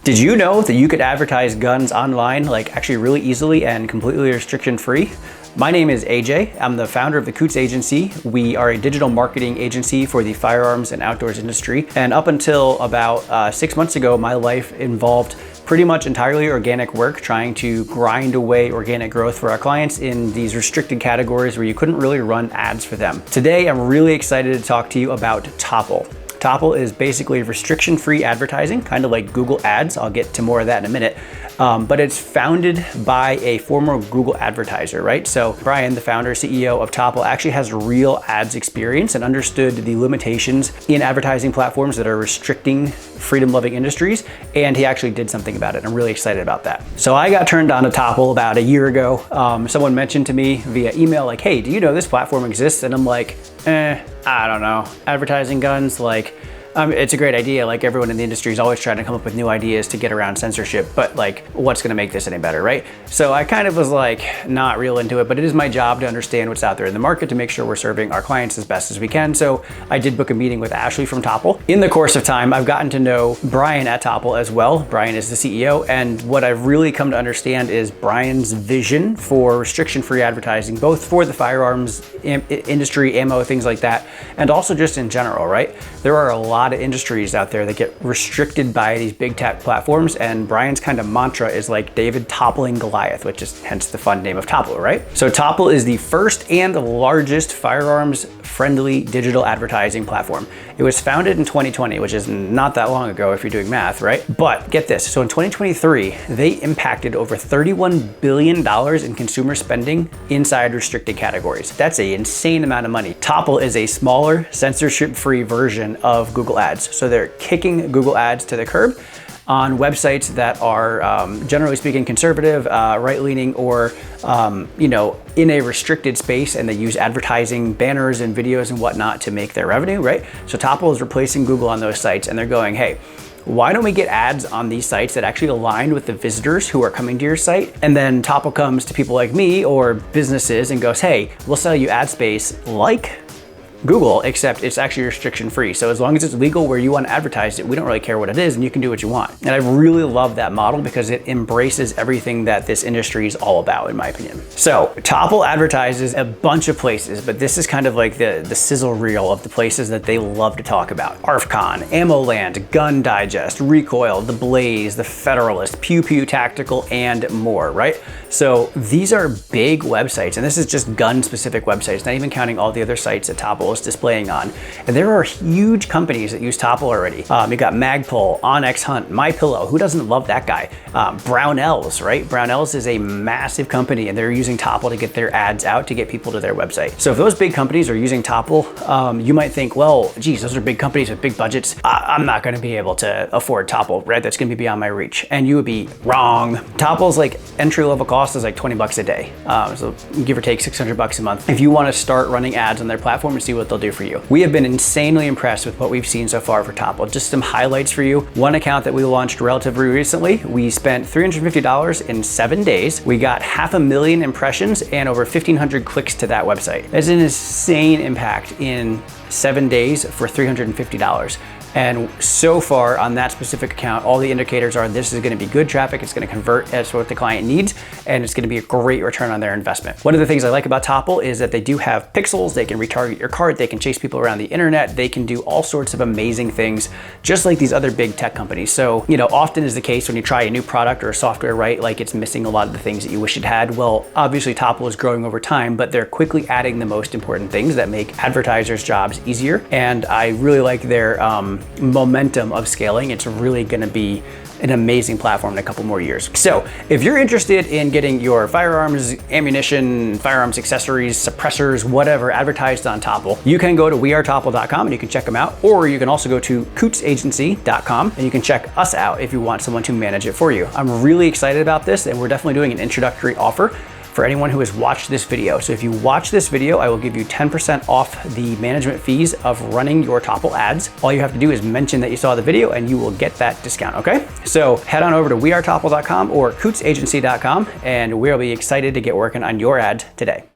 Did you know that you could advertise guns online like actually really easily and completely restriction free? My name is AJ. I'm the founder of the Coots Agency. We are a digital marketing agency for the firearms and outdoors industry. And up until about 6 months ago, my life involved pretty much entirely organic work, trying to grind away organic growth for our clients in these restricted categories where you couldn't really run ads for them. Today, I'm really excited to talk to you about Topple. Topple is basically restriction-free advertising, kind of like Google Ads. I'll get to more of that in a minute. But it's founded by a former Google advertiser, right? So Brian, the founder, CEO of Topple, actually has real ads experience and understood the limitations in advertising platforms that are restricting freedom-loving industries. And he actually did something about it. I'm really excited about that. So I got turned on to Topple about a year ago. Someone mentioned to me via email, like, hey, do you know this platform exists? And I'm like, I don't know. Advertising guns, like, it's a great idea. Like, everyone in the industry is always trying to come up with new ideas to get around censorship, but like, what's gonna make this any better, right? So I kind of was like, not real into it, but it is my job to understand what's out there in the market to make sure we're serving our clients as best as we can. So I did book a meeting with Ashley from Topple. In the course of time, I've gotten to know Brian at Topple as well. Brian is the CEO, and what I've really come to understand is Brian's vision for restriction-free advertising, both for the firearms industry, ammo, things like that, and also just in general, right? There are a lot of industries out there that get restricted by these big tech platforms, and Brian's kind of mantra is like David toppling Goliath, which is hence the fun name of Topple, right? So Topple is the first and largest firearms-friendly digital advertising platform. It was founded in 2020, which is not that long ago if you're doing math, right? But get this, so in 2023, they impacted over $31 billion in consumer spending inside restricted categories. That's an insane amount of money. Topple is a smaller, censorship-free version of Google Ads. So they're kicking Google Ads to the curb on websites that are generally speaking conservative, right-leaning, or in a restricted space, and they use advertising banners and videos and whatnot to make their revenue, right? So Topple is replacing Google on those sites, and they're going, hey, why don't we get ads on these sites that actually align with the visitors who are coming to your site? And then Topple comes to people like me or businesses and goes, hey, we'll sell you ad space like Google, except it's actually restriction free. So as long as it's legal where you want to advertise it, we don't really care what it is, and you can do what you want. And I really love that model because it embraces everything that this industry is all about, in my opinion. So Topple advertises a bunch of places, but this is kind of like the sizzle reel of the places that they love to talk about. ARFCOM, Ammoland, Gun Digest, RECOIL, The Blaze, The Federalist, Pew Pew Tactical, and more, right? So these are big websites, and this is just gun-specific websites, not even counting all the other sites that Topple is displaying on. And there are huge companies that use Topple already. You got Magpul, Onyx Hunt, MyPillow. Who doesn't love that guy? Brownells, right? Brownells is a massive company, and they're using Topple to get their ads out to get people to their website. So if those big companies are using Topple, you might think, well, geez, those are big companies with big budgets. I'm not going to be able to afford Topple, right? That's going to be beyond my reach. And you would be wrong. Topple's like entry-level cost is like 20 bucks a day. So give or take 600 bucks a month. If you want to start running ads on their platform and see what they'll do for you. We have been insanely impressed with what we've seen so far for Topple. Just some highlights for you. One account that we launched relatively recently, we spent $350 in 7 days. We got 500,000 impressions and over 1,500 clicks to that website. That's an insane impact in 7 days for $350. And so far on that specific account, all the indicators are this is going to be good traffic, it's going to convert as what the client needs, and it's going to be a great return on their investment. One of the things I like about Topple is that they do have pixels, they can retarget your cart, they can chase people around the internet, they can do all sorts of amazing things, just like these other big tech companies. So, often is the case when you try a new product or a software, right, like it's missing a lot of the things that you wish it had. Well, obviously Topple is growing over time, but they're quickly adding the most important things that make advertisers' jobs easier. And I really like their momentum of scaling. It's really going to be an amazing platform in a couple more years. So if you're interested in getting your firearms, ammunition, firearms accessories, suppressors, whatever advertised on Topple, you can go to wearetopple.com and you can check them out, or you can also go to cootsagency.com and you can check us out if you want someone to manage it for you. I'm really excited about this, and we're definitely doing an introductory offer for anyone who has watched this video. So if you watch this video, I will give you 10% off the management fees of running your Topple ads. All you have to do is mention that you saw the video and you will get that discount, okay? So head on over to wearetopple.com or cootsagency.com, and we'll be excited to get working on your ad today.